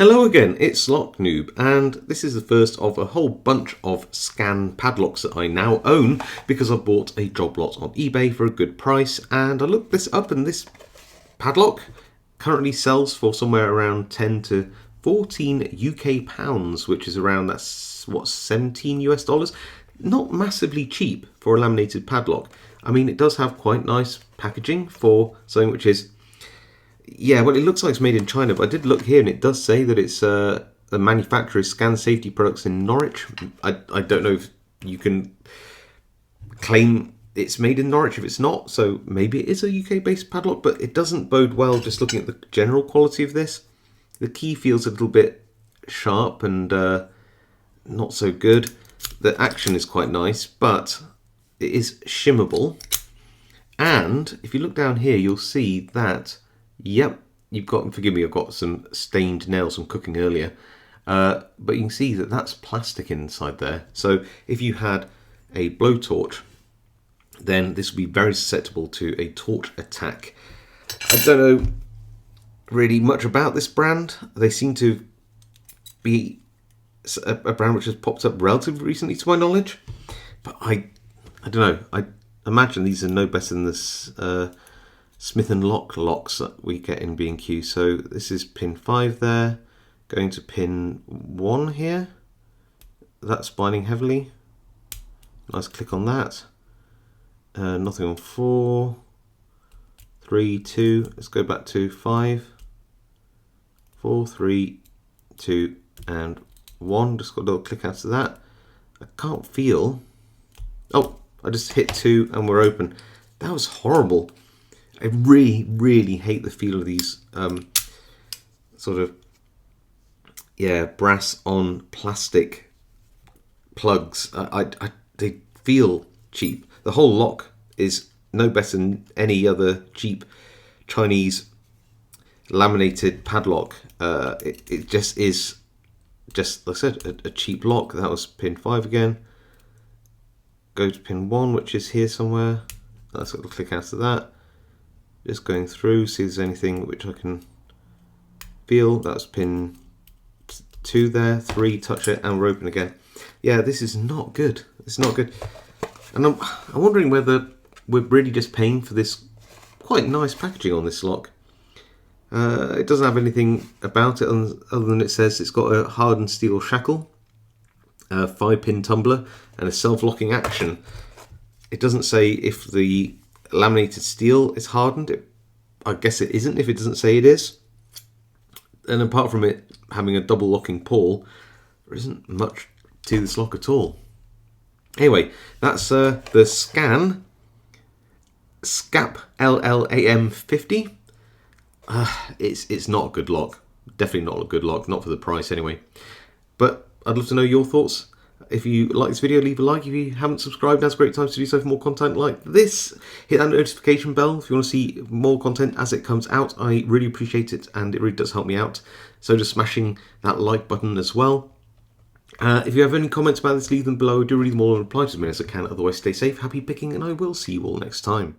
Hello again, it's Noob, and this is the first of a whole bunch of scan padlocks that I now own because I bought a job lot on eBay for a good price. And I looked this up, and this padlock currently sells for somewhere around 10 to 14 UK pounds, which is around, that's what, 17 US dollars? Not massively cheap for a laminated padlock. I mean, it does have quite nice packaging for something which is, yeah, well, it looks like it's made in China, but I did look here and it does say that it's the manufacturer is Scan Safety Products in Norwich. I don't know if you can claim it's made in Norwich if it's not, so maybe it is a UK-based padlock, but it doesn't bode well just looking at the general quality of this. The key feels a little bit sharp and not so good. The action is quite nice, but it is shimmable. And if you look down here, you'll see that yep, you've got, forgive me, I've got some stained nails from cooking earlier, but you can see that that's plastic inside there. So if you had a blowtorch, then this would be very susceptible to a torch attack. I don't know really much about this brand. They seem to be a brand which has popped up relatively recently to my knowledge, but I don't know. I imagine these are no better than this Smith & Lock locks that we get in B&Q. So this is pin 5 there, going to pin 1 here. That's binding heavily. Nice click on that. Nothing on 4, 3, 2. Let's go back to 5, 4, 3, 2, and 1. Just got a little click out of that. I can't feel. Oh, I just hit 2 and we're open. That was horrible. I really hate the feel of these sort of, yeah, brass on plastic plugs. They feel cheap. The whole lock is no better than any other cheap Chinese laminated padlock. It just is, just like I said, a cheap lock. That was pin 5 again. Go to pin 1, which is here somewhere. Let's click out of that. Just going through, see if there's anything which I can feel. That's pin 2 there, 3, touch it, and we're open again. Yeah, this is not good. It's not good. And I'm wondering whether we're really just paying for this quite nice packaging on this lock. It doesn't have anything about it other than it says it's got a hardened steel shackle, a 5-pin tumbler, and a self-locking action. It doesn't say if the laminated steel is hardened. I guess it isn't if it doesn't say it is. And apart from it having a double locking pawl, there isn't much to this lock at all. Anyway, that's the SCAPLLAM50. It's not a good lock. Definitely not a good lock. Not for the price anyway. But I'd love to know your thoughts. If you like this video, leave a like. If you haven't subscribed, now's a great time to do so for more content like this. Hit that notification bell if you want to see more content as it comes out. I really appreciate it, and it really does help me out. So just smashing that like button as well. If you have any comments about this, leave them below. I do read them all and reply to as many as I can. Otherwise, stay safe, happy picking, and I will see you all next time.